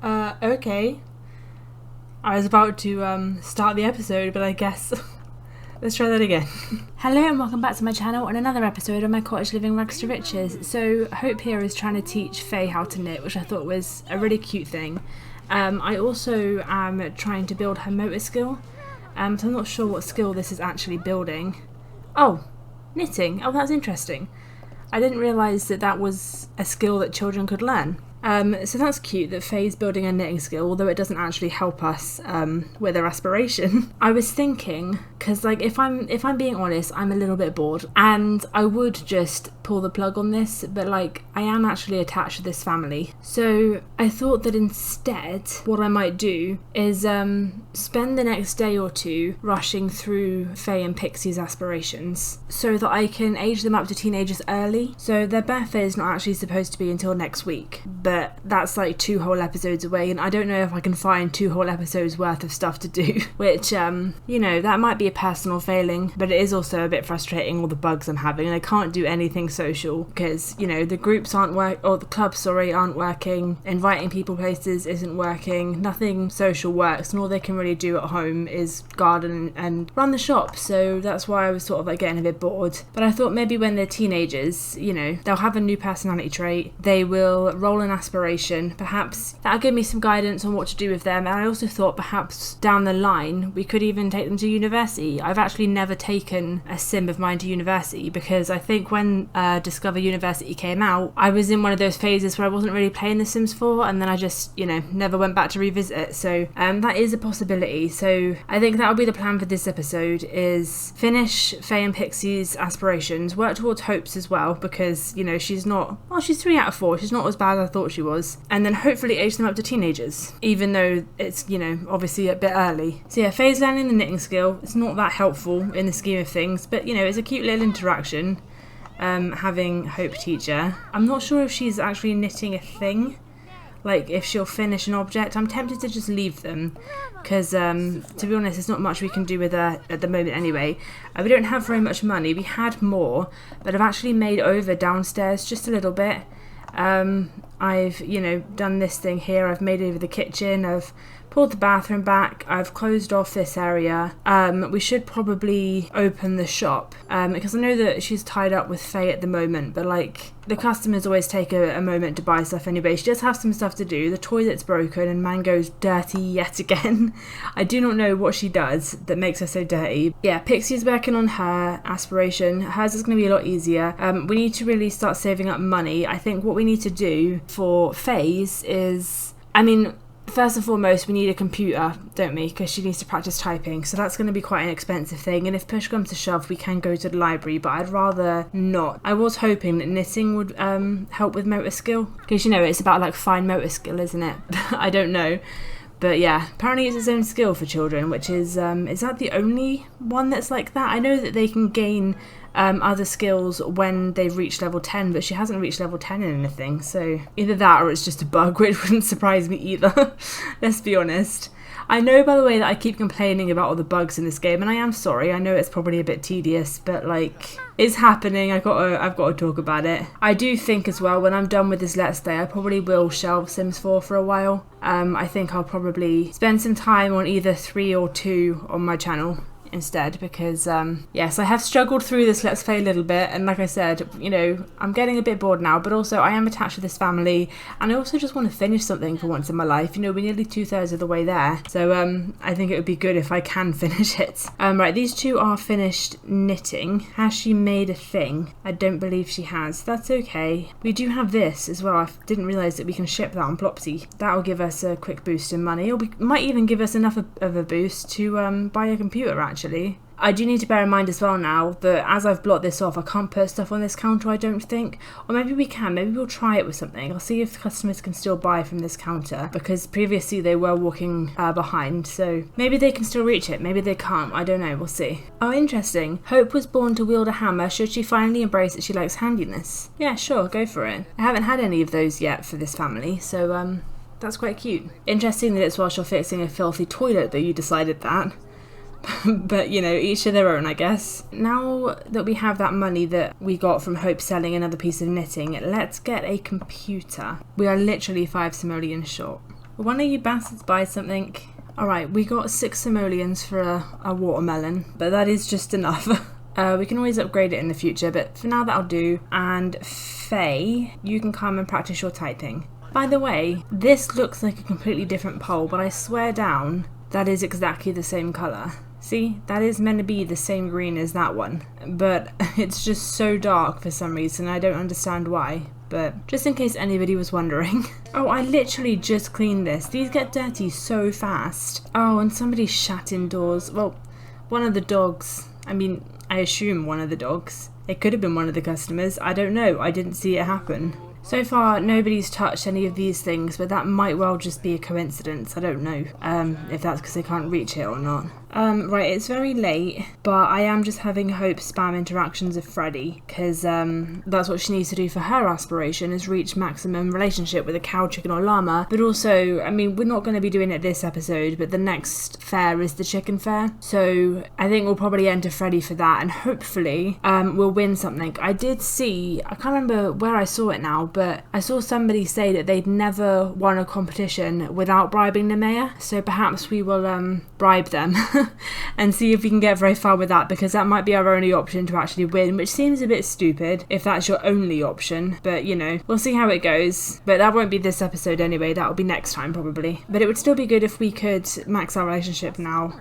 Okay. I was about to start the episode, but I guess let's try that again. Hello and welcome back to my channel and another episode of my Cottage Living Rags to Riches. So Hope here is trying to teach Faye how to knit, which I thought was a really cute thing. I also am trying to build her motor skill, so I'm not sure what skill this is actually building. Oh, knitting. Oh, that's interesting. I didn't realise that that was a skill that children could learn. So that's cute that Faye's building a knitting skill, although it doesn't actually help us with her aspiration. I was thinking, because like if I'm being honest, I'm a little bit bored, and I would just pull the plug on this, but like I am actually attached to this family. So I thought that instead what I might do is spend the next day or two rushing through Fae and Pixie's aspirations so that I can age them up to teenagers early. So their birthday is not actually supposed to be until next week, but that's like 2 whole episodes away, and I don't know if I can find 2 whole episodes worth of stuff to do, which you know, that might be a personal failing, but it is also a bit frustrating, all the bugs I'm having, and I can't do anything social because, you know, the groups aren't or the clubs, aren't working, inviting people places isn't working, nothing social works, and all they can really do at home is garden and run the shop. So that's why I was sort of like getting a bit bored. But I thought maybe when they're teenagers, you know, they'll have a new personality trait, they will roll an aspiration, perhaps that'll give me some guidance on what to do with them. And I also thought perhaps down the line we could even take them to university. I've actually never taken a sim of mine to university because I think when Discover University came out, I was in one of those phases where I wasn't really playing The Sims 4, and then I just, you know, never went back to revisit it. So that is a possibility. So I think that'll be the plan for this episode, is finish Fae and Pixie's aspirations, work towards Hope's as well, because, you know, she's 3 out of 4, she's not as bad as I thought she was, and then hopefully age them up to teenagers, even though it's, you know, obviously a bit early. So yeah, Faye's learning the knitting skill. It's not that helpful in the scheme of things, but you know, it's a cute little interaction having Hope teach her. I'm not sure if she's actually knitting a thing, like if she'll finish an object. I'm tempted to just leave them because to be honest, there's not much we can do with her at the moment anyway. We don't have very much money. We had more, but I've actually made over downstairs just a little bit. I've, you know, done this thing here, I've made over the kitchen, I've pulled the bathroom back, I've closed off this area. We should probably open the shop because I know that she's tied up with Faye at the moment, but like the customers always take a moment to buy stuff anyway. She does have some stuff to do. The toilet's broken and Mango's dirty yet again. I do not know what she does that makes her so dirty. Yeah, Pixie's working on her aspiration. Hers is going to be a lot easier. We need to really start saving up money. I think what we need to do for Faye's is, I mean, first and foremost, we need a computer, don't we? Because she needs to practice typing. So that's going to be quite an expensive thing. And if push comes to shove, we can go to the library, but I'd rather not. I was hoping that knitting would help with motor skill. Because, you know, it's about like fine motor skill, isn't it? I don't know. But yeah, apparently it's its own skill for children, which is that the only one that's like that? I know that they can gain other skills when they've reached level 10, but she hasn't reached level 10 in anything, so either that or it's just a bug, which wouldn't surprise me either. Let's be honest. I know, by the way, that I keep complaining about all the bugs in this game, and I am sorry. I know it's probably a bit tedious, but like, it's happening. I've got to talk about it. I do think as well, when I'm done with this Let's Play, I probably will shelve Sims 4 for a while. I think I'll probably spend some time on either 3 or 2 on my channel instead, because yes, I have struggled through this Let's Play a little bit, and like I said, you know, I'm getting a bit bored now, but also I am attached to this family, and I also just want to finish something for once in my life. You know, we're nearly 2/3 of the way there, so I think it would be good if I can finish it. Right, these 2 are finished knitting. Has she made a thing? I don't believe she has. That's okay. We do have this as well. I didn't realise that we can ship that on Plopsy. That'll give us a quick boost in money, or we might even give us enough of a boost to buy a computer, actually. I do need to bear in mind as well now that as I've blocked this off, I can't put stuff on this counter, I don't think. Or maybe we can. Maybe we'll try it with something. I'll see if customers can still buy from this counter, because previously they were walking behind, so maybe they can still reach it. Maybe they can't. I don't know. We'll see. Oh, interesting. Hope was born to wield a hammer. Should she finally embrace that she likes handiness? Yeah, sure. Go for it. I haven't had any of those yet for this family, so that's quite cute. Interesting that it's whilst you're fixing a filthy toilet that you decided that. But, you know, each to their own, I guess. Now that we have that money that we got from Hope selling another piece of knitting, let's get a computer. We are literally 5 simoleons short. Will one of you bastards buy something? Alright, we got 6 simoleons for a watermelon, but that is just enough. We can always upgrade it in the future, but for now that'll do. And Faye, you can come and practice your typing. By the way, this looks like a completely different pole, but I swear down, that is exactly the same colour. See, that is meant to be the same green as that one, but it's just so dark for some reason. I don't understand why, but just in case anybody was wondering. Oh, I literally just cleaned this. These get dirty so fast. Oh, and somebody shat indoors. Well, one of the dogs. I mean, I assume one of the dogs. It could have been one of the customers. I don't know. I didn't see it happen. So far, nobody's touched any of these things, but that might well just be a coincidence. I don't know if that's because they can't reach it or not. Right, it's very late, but I am just having Hope spam interactions with Freddie, because that's what she needs to do for her aspiration, is reach maximum relationship with a cow, chicken or llama. But also, I mean, we're not going to be doing it this episode, but the next fair is the chicken fair. So I think we'll probably enter Freddie for that, and hopefully we'll win something. I did see, I can't remember where I saw it now, but I saw somebody say that they'd never won a competition without bribing the mayor. So perhaps we will bribe them and see if we can get very far with that, because that might be our only option to actually win, which seems a bit stupid if that's your only option, but you know, we'll see how it goes. But that won't be this episode anyway, that'll be next time probably. But it would still be good if we could max our relationship now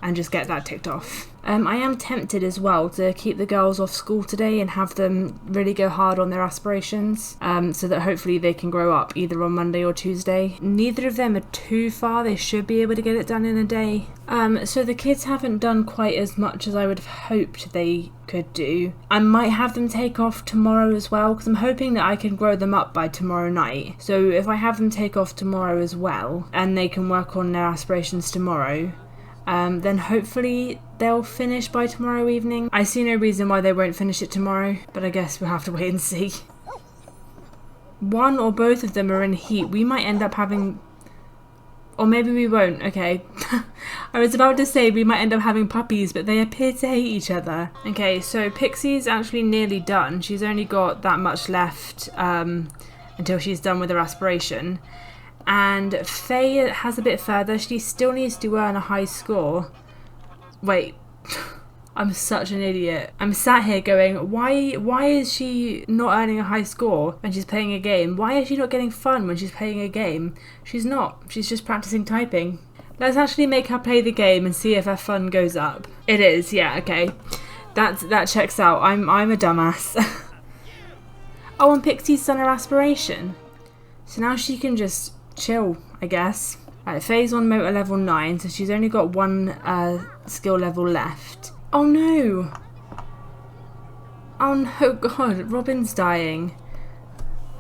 and just get that ticked off. I am tempted as well to keep the girls off school today and have them really go hard on their aspirations, so that hopefully they can grow up either on Monday or Tuesday. Neither of them are too far, they should be able to get it done in a day. So the kids haven't done quite as much as I would have hoped they could do. I might have them take off tomorrow as well, because I'm hoping that I can grow them up by tomorrow night. So if I have them take off tomorrow as well, and they can work on their aspirations tomorrow, then hopefully they'll finish by tomorrow evening. I see no reason why they won't finish it tomorrow, but I guess we'll have to wait and see. One or both of them are in heat. We might end up having... Or maybe we won't, okay. I was about to say we might end up having puppies, but they appear to hate each other. Okay, so Pixie's actually nearly done. She's only got that much left until she's done with her aspiration. And Faye has a bit further. She still needs to earn a high score. Wait, I'm such an idiot. I'm sat here going, why is she not earning a high score when she's playing a game? Why is she not getting fun when she's playing a game? She's not. She's just practicing typing. Let's actually make her play the game and see if her fun goes up. It is, yeah, okay. That checks out. I'm a dumbass. Oh, and Pixie's done her aspiration. So now she can just chill, I guess. Right, Faye's on motor level 9, so she's only got one skill level left. Oh no! Oh no, God, Robin's dying.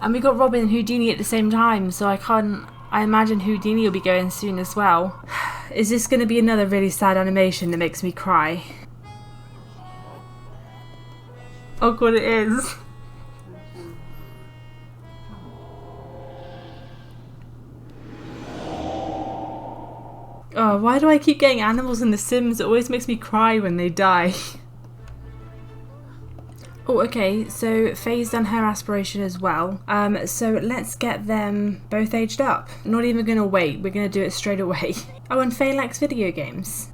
And we got Robin and Houdini at the same time, so I imagine Houdini will be going soon as well. Is this going to be another really sad animation that makes me cry? Oh God, it is. Oh, why do I keep getting animals in The Sims? It always makes me cry when they die. Oh, okay, so Faye's done her aspiration as well. So let's get them both aged up. Not even gonna wait, we're gonna do it straight away. Oh, and Faye likes video games.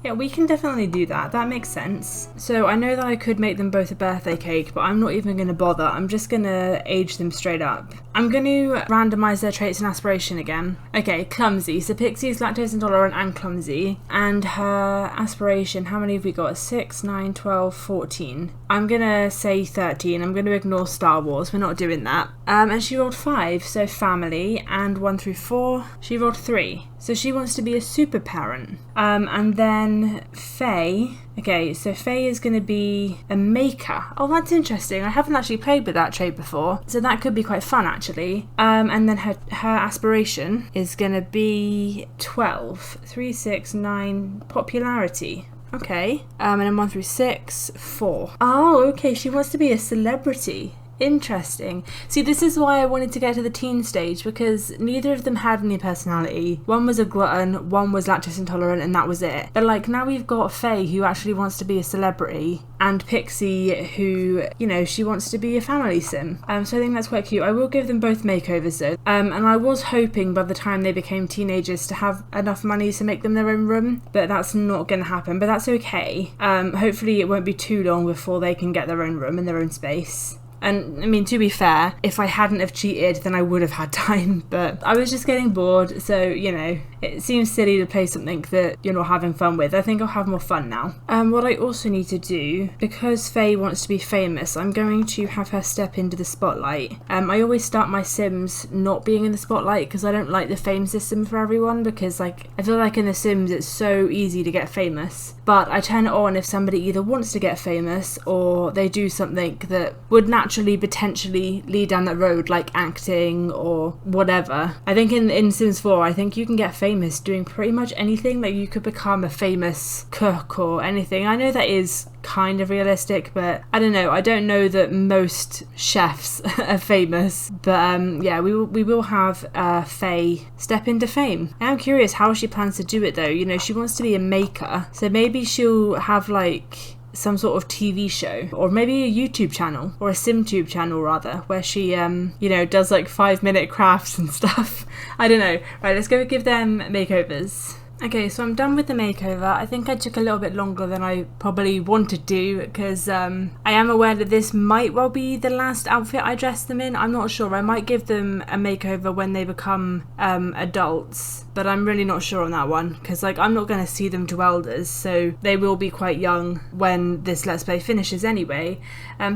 Yeah, we can definitely do that. That makes sense. So I know that I could make them both a birthday cake, but I'm not even going to bother. I'm just going to age them straight up. I'm going to randomise their traits and aspiration again. Okay, clumsy. So Pixie's lactose intolerant and clumsy. And her aspiration, how many have we got? 6, 9, 12, 14. I'm going to say 13. I'm going to ignore Star Wars. We're not doing that. And she rolled 5, so family. And 1 through 4, she rolled 3. So she wants to be a super parent. And then Faye. Okay, so Faye is going to be a maker. Oh, that's interesting. I haven't actually played with that trait before. So that could be quite fun, actually. And then her aspiration is going to be 12. 3, 6, 9, popularity. Okay. And then 1 through 6, 4. Oh, okay. She wants to be a celebrity. Interesting. See, this is why I wanted to get to the teen stage, because neither of them had any personality. One was a glutton, one was lactose intolerant, and that was it. But like, now we've got Fae, who actually wants to be a celebrity, and Pixie, who, you know, she wants to be a family sim. So I think that's quite cute. I will give them both makeovers though. And I was hoping by the time they became teenagers to have enough money to make them their own room, but that's not going to happen. But that's okay. Hopefully it won't be too long before they can get their own room and their own space. And I mean, to be fair, if I hadn't have cheated, then I would have had time, but I was just getting bored, so, you know, it seems silly to play something that you're not having fun with. I think I'll have more fun now. What I also need to do, because Faye wants to be famous, I'm going to have her step into the spotlight. I always start my Sims not being in the spotlight because I don't like the fame system for everyone, because like, I feel like in The Sims it's so easy to get famous, but I turn it on if somebody either wants to get famous or they do something that would naturally potentially lead down that road, like acting or whatever. I think in Sims 4, I think you can get famous doing pretty much anything. Like, you could become a famous cook or anything. I know that is kind of realistic, but I don't know. I don't know that most chefs are famous, but yeah, we will have Faye step into fame. I'm curious how she plans to do it though. You know, she wants to be a maker, so maybe she'll have like some sort of TV show, or maybe a YouTube channel, or a SimTube channel rather, where she you know, does like 5-minute crafts and stuff. I don't know. Right, let's go give them makeovers. Okay, so I'm done with the makeover. I think I took a little bit longer than I probably wanted to, because I am aware that this might well be the last outfit I dress them in. I'm not sure. I might give them a makeover when they become adults, but I'm really not sure on that one, because like, I'm not going to see them to elders, so they will be quite young when this Let's Play finishes anyway.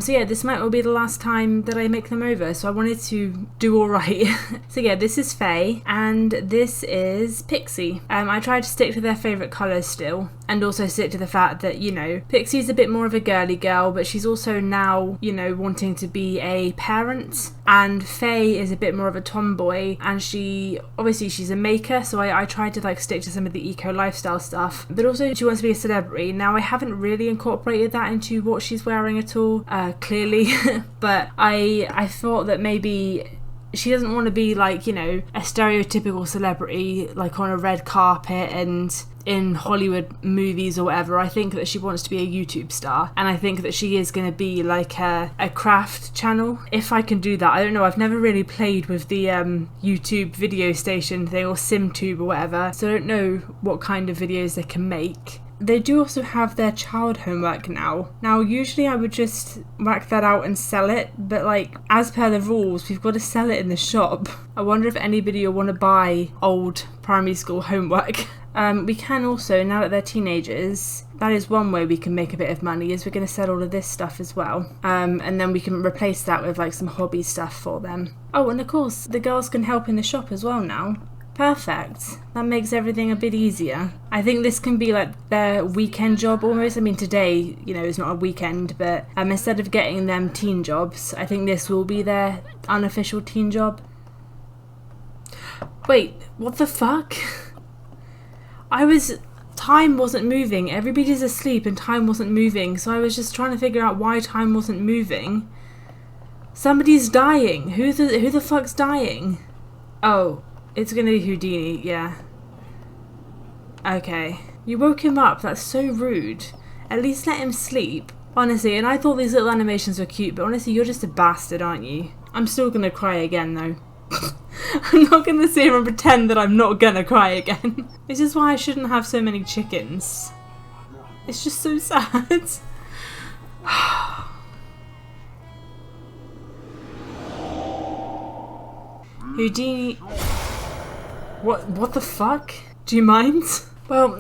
So yeah, this might well be the last time that I make them over, so I wanted to do alright. So yeah, this is Faye, and this is Pixie. I tried to stick to their favourite colours still, and also stick to the fact that, you know, Pixie's a bit more of a girly girl, but she's also now, you know, wanting to be a parent, and Faye is a bit more of a tomboy, and she's a maker, so I tried to like stick to some of the eco lifestyle stuff, but also she wants to be a celebrity. Now, I haven't really incorporated that into what she's wearing at all, clearly, but I thought that maybe she doesn't want to be like, you know, a stereotypical celebrity, like on a red carpet and in Hollywood movies or whatever. I think that she wants to be a YouTube star, and I think that she is going to be like a craft channel, if I can do that. I don't know, I've never really played with the YouTube video station thing, or SimTube or whatever, so I don't know what kind of videos they can make. They do also have their child homework now. Now, usually I would just whack that out and sell it, but like, as per the rules, we've got to sell it in the shop. I wonder if anybody will want to buy old primary school homework. We can also, now that they're teenagers, that is one way we can make a bit of money, is we're going to sell all of this stuff as well. And then we can replace that with like some hobby stuff for them. Oh, and of course, the girls can help in the shop as well now. Perfect. That makes everything a bit easier. I think this can be like their weekend job almost. I mean, today, you know, is not a weekend, but instead of getting them teen jobs, I think this will be their unofficial teen job. Wait, what the fuck? Time wasn't moving. Everybody's asleep and time wasn't moving, so I was just trying to figure out why time wasn't moving. Somebody's dying. Who the fuck's dying? Oh. It's gonna be Houdini, yeah. Okay. You woke him up, that's so rude. At least let him sleep. Honestly, and I thought these little animations were cute, but honestly, you're just a bastard, aren't you? I'm still gonna cry again, though. I'm not gonna sit here and pretend that I'm not gonna cry again. This is why I shouldn't have so many chickens. It's just so sad. Houdini... What the fuck? Do you mind? Well,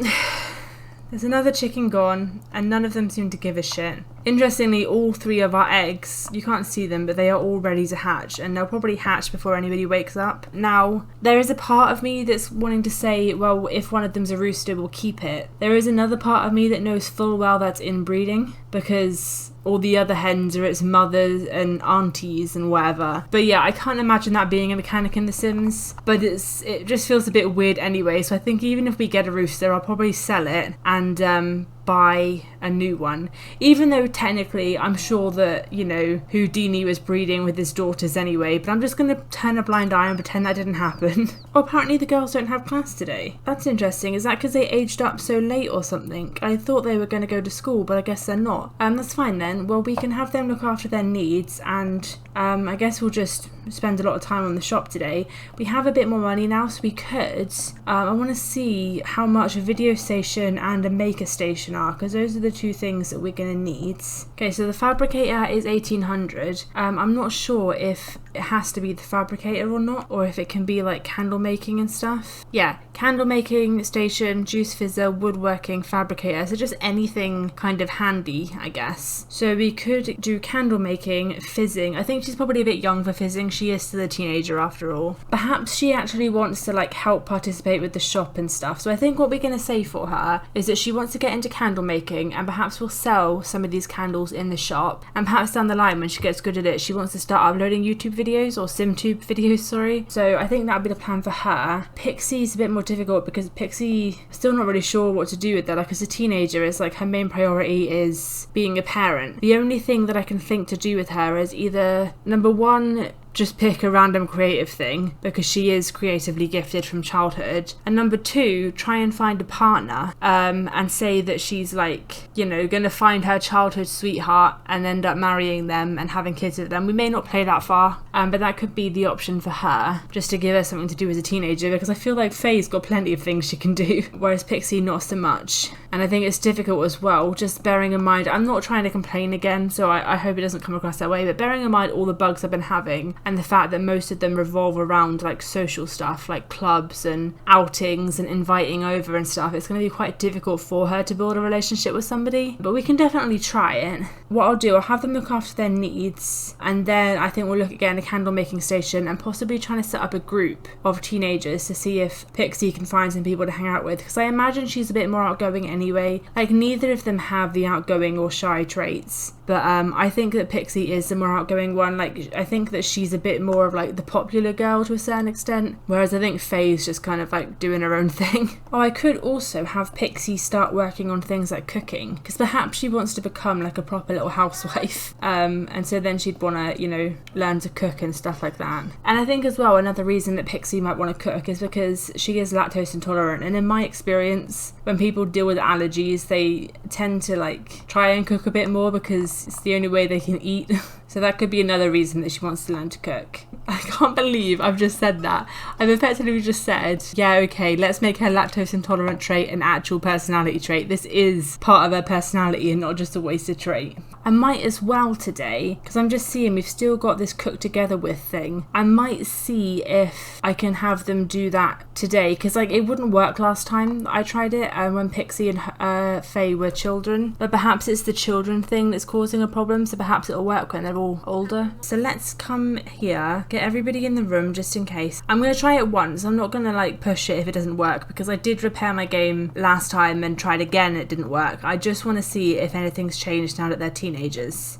there's another chicken gone, and none of them seem to give a shit. Interestingly, all 3 of our eggs, you can't see them, but they are all ready to hatch, and they'll probably hatch before anybody wakes up. Now, there is a part of me that's wanting to say, well, if one of them's a rooster, we'll keep it. There is another part of me that knows full well that's inbreeding, because all the other hens are its mothers and aunties and whatever. But yeah, I can't imagine that being a mechanic in The Sims, but it just feels a bit weird anyway, so I think even if we get a rooster, I'll probably sell it and buy a new one, even though technically I'm sure that, you know, Houdini was breeding with his daughters anyway, but I'm just going to turn a blind eye and pretend that didn't happen. Oh, apparently the girls don't have class today. That's interesting. Is that because they aged up so late or something? I thought they were going to go to school, but I guess they're not. That's fine then. Well, we can have them look after their needs, and I guess we'll just spend a lot of time on the shop today. We have a bit more money now, so we could. I want to see how much a video station and a maker station are, because those are the two things that we're going to need. Okay, so the fabricator is 1800. I'm not sure if it has to be the fabricator or not, or if it can be like candle making and stuff. Yeah, candle making station, juice fizzer, woodworking, fabricator, so just anything kind of handy, I guess. So we could do candle making, fizzing. I think she's probably a bit young for fizzing. She is still a teenager after all. Perhaps she actually wants to like help participate with the shop and stuff. So I think what we're going to say for her is that she wants to get into candle making, and perhaps we'll sell some of these candles in the shop, and perhaps down the line when she gets good at it, she wants to start uploading YouTube videos, or SimTube videos, sorry. So I think that would be the plan for her. Pixie's a bit more difficult because Pixie still not really sure what to do with that. Like, as a teenager, it's like her main priority is being a parent. The only thing that I can think to do with her is either, number one, just pick a random creative thing because she is creatively gifted from childhood, and number two, try and find a partner and say that she's like, you know, gonna find her childhood sweetheart and end up marrying them and having kids with them. We may not play that far, but that could be the option for her, just to give her something to do as a teenager, because I feel like Faye's got plenty of things she can do, whereas Pixie not so much. And I think it's difficult as well, just bearing in mind, I'm not trying to complain again, so I hope it doesn't come across that way, but bearing in mind all the bugs I've been having, and the fact that most of them revolve around like social stuff, like clubs and outings and inviting over and stuff, it's going to be quite difficult for her to build a relationship with somebody, but we can definitely try it. What I'll do, I'll have them look after their needs, and then I think we'll look at getting a candle making station and possibly trying to set up a group of teenagers to see if Pixie can find some people to hang out with, because I imagine she's a bit more outgoing anyway. Like, neither of them have the outgoing or shy traits, but I think that Pixie is the more outgoing one. Like, I think that she's a bit more of like the popular girl to a certain extent, whereas I think Faye's just kind of like doing her own thing. Oh, I could also have Pixie start working on things like cooking, because perhaps she wants to become like a proper little housewife, and so then she'd want to, you know, learn to cook and stuff like that. And I think as well, another reason that Pixie might want to cook is because she is lactose intolerant, and in my experience, when people deal with allergies, they tend to like try and cook a bit more because it's the only way they can eat. So that could be another reason that she wants to learn to cook. I can't believe I've just said that. I've effectively just said, yeah, okay, let's make her lactose intolerant trait an actual personality trait. This is part of her personality and not just a wasted trait. I might as well today, because I'm just seeing we've still got this cook together with thing. I might see if I can have them do that today, because like it wouldn't work last time I tried it when Pixie and Faye were children. But perhaps it's the children thing that's causing a problem, so perhaps it'll work when they're all older. So let's come here, get everybody in the room just in case. I'm going to try it once. I'm not going to like push it if it doesn't work, because I did repair my game last time and tried again and it didn't work. I just want to see if anything's changed now that they're teenagers.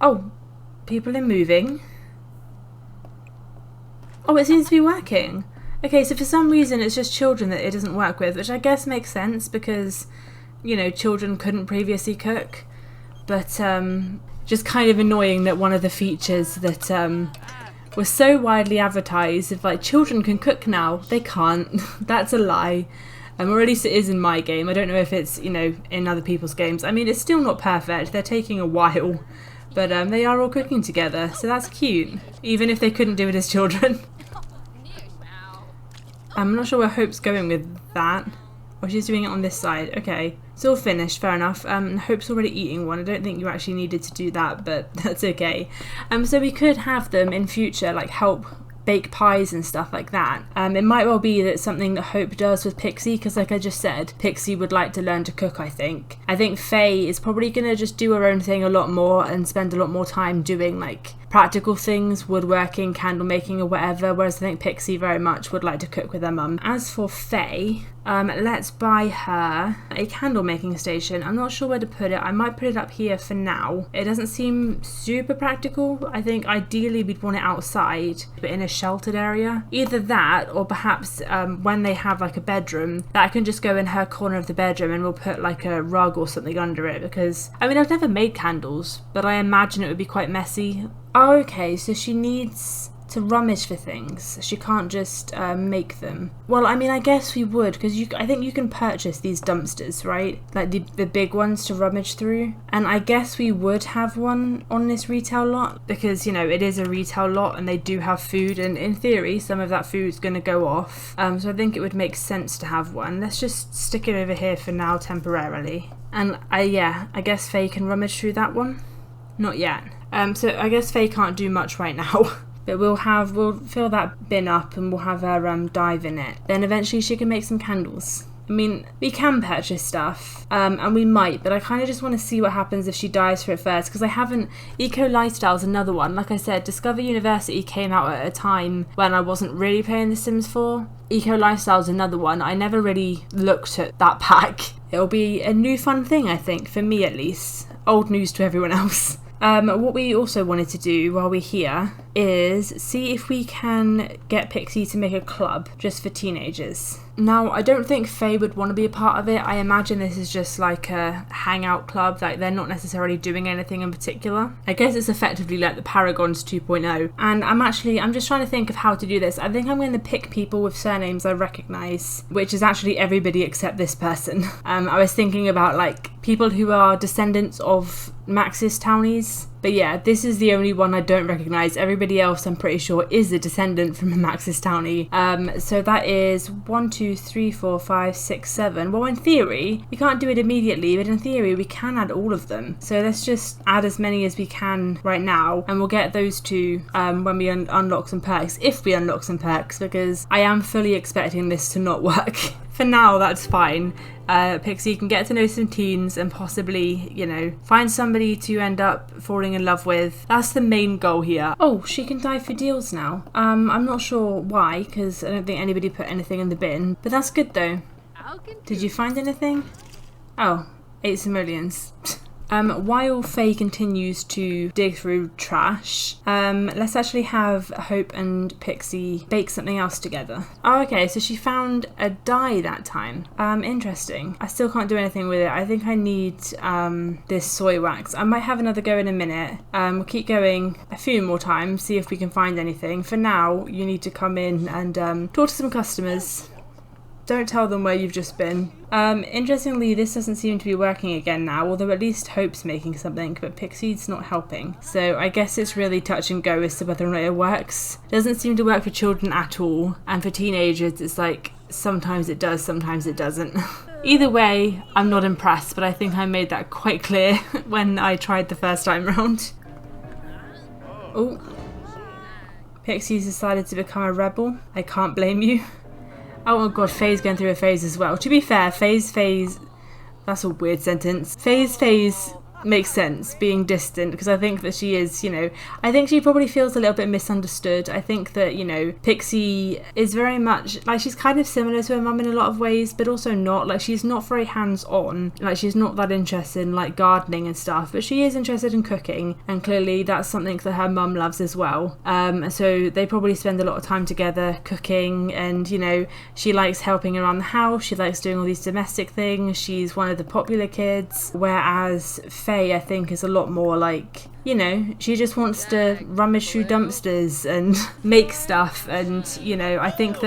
Oh, people are moving. Oh, it seems to be working. Okay, so for some reason it's just children that it doesn't work with, which I guess makes sense because, you know, children couldn't previously cook. But just kind of annoying that one of the features that was so widely advertised of like children can cook now, they can't. That's a lie. Or at least it is in my game. I don't know if it's, you know, in other people's games. I mean, it's still not perfect. They're taking a while. But they are all cooking together, so that's cute. Even if they couldn't do it as children. I'm not sure where Hope's going with that. Or she's doing it on this side. Okay. It's all finished, fair enough. Hope's already eating one. I don't think you actually needed to do that, but that's okay. So we could have them in future, like, help bake pies and stuff like that. It might well be that something that Hope does with Pixie, because like I just said, Pixie would like to learn to cook, I think. I think Faye is probably going to just do her own thing a lot more and spend a lot more time doing like practical things, woodworking, candle making or whatever, whereas I think Pixie very much would like to cook with her mum. As for Fae, let's buy her a candle making station. I'm not sure where to put it. I might put it up here for now. It doesn't seem super practical. I think ideally we'd want it outside, but in a sheltered area. Either that, or perhaps when they have like a bedroom, that I can just go in her corner of the bedroom and we'll put like a rug or something under it, because I mean, I've never made candles, but I imagine it would be quite messy. Oh, okay, so she needs to rummage for things. She can't just make them. Well, I mean, I guess we would, because I think you can purchase these dumpsters, right? Like the big ones to rummage through. And I guess we would have one on this retail lot, because, you know, it is a retail lot and they do have food, and in theory some of that food's going to go off. So I think it would make sense to have one. Let's just stick it over here for now temporarily. And I guess Faye can rummage through that one. Not yet. So I guess Faye can't do much right now. But we'll fill that bin up and we'll have her dive in it. Then eventually she can make some candles. I mean, we can purchase stuff, and we might, but I kind of just want to see what happens if she dives for it first, because I haven't. Eco Lifestyle's another one. Like I said, Discover University came out at a time when I wasn't really playing The Sims 4. Eco Lifestyle's another one. I never really looked at that pack. It'll be a new fun thing, I think, for me at least. Old news to everyone else. What we also wanted to do while we're here is see if we can get Pixie to make a club just for teenagers. Now, I don't think Faye would want to be a part of it. I imagine this is just like a hangout club, like they're not necessarily doing anything in particular. I guess it's effectively like the Paragons 2.0. And I'm just trying to think of how to do this. I think I'm going to pick people with surnames I recognise, which is actually everybody except this person. I was thinking about like people who are descendants of Maxis townies. But yeah, this is the only one I don't recognise. Everybody else, I'm pretty sure, is a descendant from a Maxis townie. So that is 1, 2, 3, 4, 5, 6, 7. Well, in theory, we can't do it immediately, but in theory, we can add all of them. So let's just add as many as we can right now, and we'll get those two when we unlock some perks, if we unlock some perks, because I am fully expecting this to not work. For now, that's fine. Pixie can get to know some teens and possibly, you know, find somebody to end up falling in love with. That's the main goal here. Oh, she can dive for deals now. I'm not sure why, because I don't think anybody put anything in the bin, but that's good though. Did you find anything? Oh, 8 simoleons. While Faye continues to dig through trash, let's actually have Hope and Pixie bake something else together. Oh, okay, so she found a dye that time. Interesting. I still can't do anything with it. I think I need this soy wax. I might have another go in a minute. We'll keep going a few more times, see if we can find anything. For now, you need to come in and talk to some customers. Don't tell them where you've just been. Interestingly, this doesn't seem to be working again now, although at least Hope's making something, but Pixie's not helping. So I guess it's really touch and go as to whether or not it works. It doesn't seem to work for children at all, and for teenagers it's like sometimes it does, sometimes it doesn't. Either way, I'm not impressed, but I think I made that quite clear when I tried the first time round. Oh, Pixie's decided to become a rebel. I can't blame you. Oh my god, Faye's going through a phase as well. To be fair, Faye's phase... That's a weird sentence. Faye's phase makes sense, being distant, because I think that she is, you know, I think she probably feels a little bit misunderstood. I think that, you know, Pixie is very much, like, she's kind of similar to her mum in a lot of ways, but also not. Like, she's not very hands-on. Like, she's not that interested in, like, gardening and stuff, but she is interested in cooking, and clearly that's something that her mum loves as well. So they probably spend a lot of time together cooking, and, you know, she likes helping around the house, she likes doing all these domestic things, she's one of the popular kids, whereas Faye, I think, is a lot more like, you know, she just wants to rummage through dumpsters and make stuff, and, you know, I think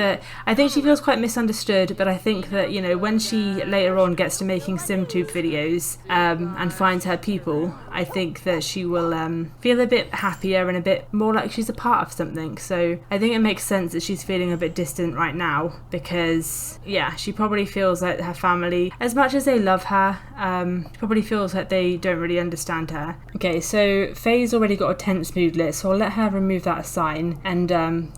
she feels quite misunderstood, but I think that, you know, when she later on gets to making SimTube videos and finds her people, I think that she will feel a bit happier and a bit more like she's a part of something. So I think it makes sense that she's feeling a bit distant right now, because, yeah, she probably feels like her family, as much as they love her, she probably feels like they don't really understand her. Okay, so Faye's already got a tense mood lit, so I'll let her remove that sign and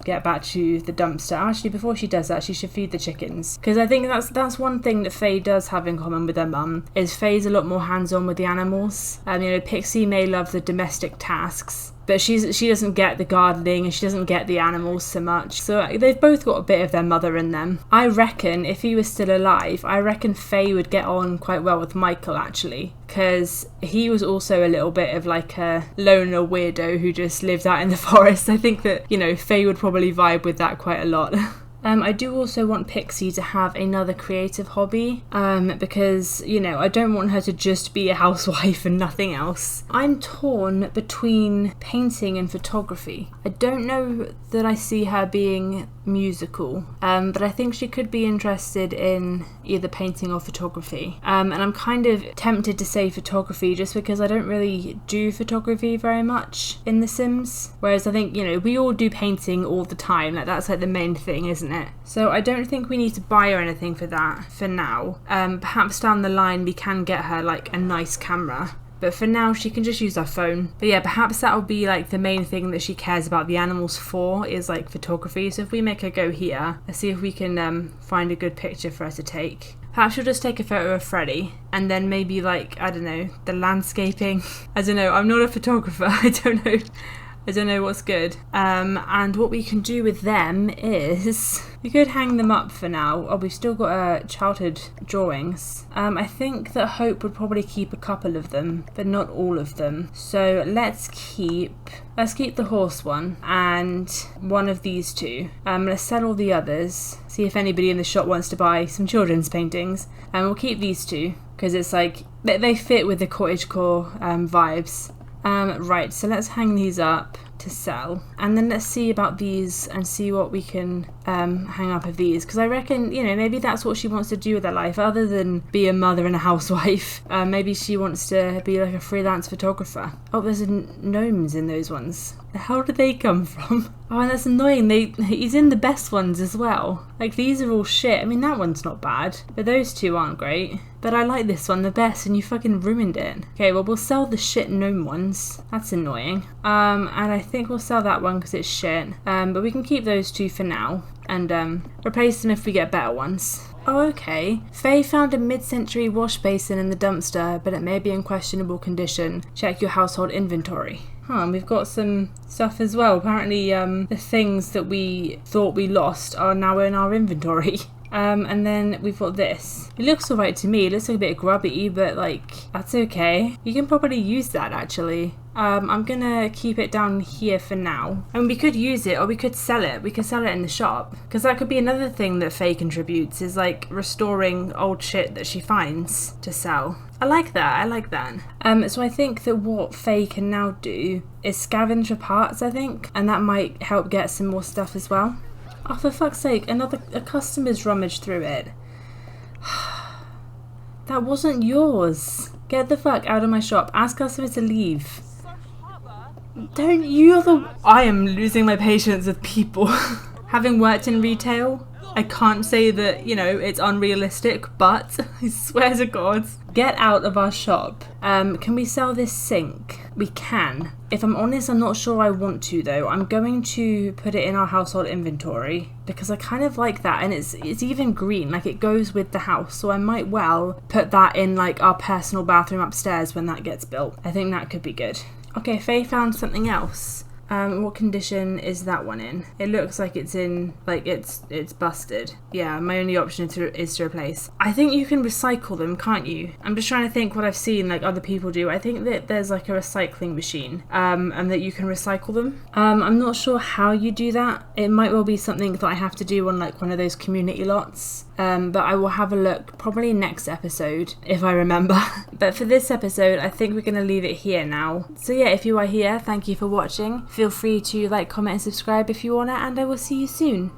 get back to the dumpster. Actually, before she does that, she should feed the chickens, because I think that's one thing that Faye does have in common with her mum, is Faye's a lot more hands-on with the animals. You know, Pixie may love the domestic tasks, but she doesn't get the gardening and she doesn't get the animals so much. So they've both got a bit of their mother in them. I reckon if he was still alive, I reckon Fae would get on quite well with Michael, actually, because he was also a little bit of like a loner weirdo who just lived out in the forest. I think that, you know, Fae would probably vibe with that quite a lot. I do also want Pixie to have another creative hobby, because, you know, I don't want her to just be a housewife and nothing else. I'm torn between painting and photography. I don't know that I see her being musical, but I think she could be interested in either painting or photography. And I'm kind of tempted to say photography just because I don't really do photography very much in The Sims. Whereas I think, you know, we all do painting all the time. Like, that's like the main thing, isn't it? So I don't think we need to buy her anything for that for now. Perhaps down the line we can get her like a nice camera. But for now, she can just use her phone. But yeah, perhaps that'll be like the main thing that she cares about the animals for, is like photography. So if we make her go here, let's see if we can find a good picture for her to take. Perhaps she'll just take a photo of Freddy and then maybe like, I don't know, the landscaping. I don't know, I'm not a photographer. I don't know what's good. And what we can do with them is we could hang them up for now. Oh, we've still got childhood drawings. I think that Hope would probably keep a couple of them, but not all of them. So let's keep the horse one and one of these two. Let's sell all the others. See if anybody in the shop wants to buy some children's paintings. And we'll keep these two because it's like they fit with the cottagecore vibes. Right, so let's hang these up to sell, and then let's see about these and see what we can hang up of these, because I reckon, you know, maybe that's what she wants to do with her life other than be a mother and a housewife. Maybe she wants to be like a freelance photographer. Oh, there's gnomes in those ones. The hell did they come from? Oh, and that's annoying. He's in the best ones as well. Like, these are all shit. I mean, that one's not bad, but those two aren't great. But I like this one the best, and you fucking ruined it. Okay, well, we'll sell the shit gnome ones. That's annoying. And I think we'll sell that one because it's shit. But we can keep those two for now and replace them if we get better ones. Oh, okay. Faye found a mid-century wash basin in the dumpster, but it may be in questionable condition. Check your household inventory. And we've got some stuff as well. Apparently, the things that we thought we lost are now in our inventory. And then we've got this. It looks alright to me. It looks like a bit grubby, but like, that's okay. You can probably use that, actually. I'm gonna keep it down here for now. And we could use it, or we could sell it. We could sell it in the shop. Because that could be another thing that Faye contributes, is like restoring old shit that she finds to sell. I like that. So I think that what Faye can now do is scavenge for parts, I think. And that might help get some more stuff as well. Oh, for fuck's sake, a customer's rummaged through it. That wasn't yours. Get the fuck out of my shop. Ask customers to leave. I am losing my patience with people. Having worked in retail, I can't say that, you know, it's unrealistic, but I swear to God. Get out of our shop. Can we sell this sink? We can. If I'm honest, I'm not sure I want to though. I'm going to put it in our household inventory because I kind of like that, and it's even green, like it goes with the house. So I might well put that in like our personal bathroom upstairs when that gets built. I think that could be good. Okay, Faye found something else. What condition is that one in? It looks like it's in, like it's busted. Yeah, my only option is to replace. I think you can recycle them, can't you? I'm just trying to think what I've seen like other people do. I think that there's like a recycling machine, and that you can recycle them. I'm not sure how you do that. It might well be something that I have to do on like one of those community lots. But I will have a look probably next episode if I remember. But for this episode, I think we're going to leave it here now. So yeah, if you are here, thank you for watching. Feel free to like, comment and subscribe if you want to, and I will see you soon.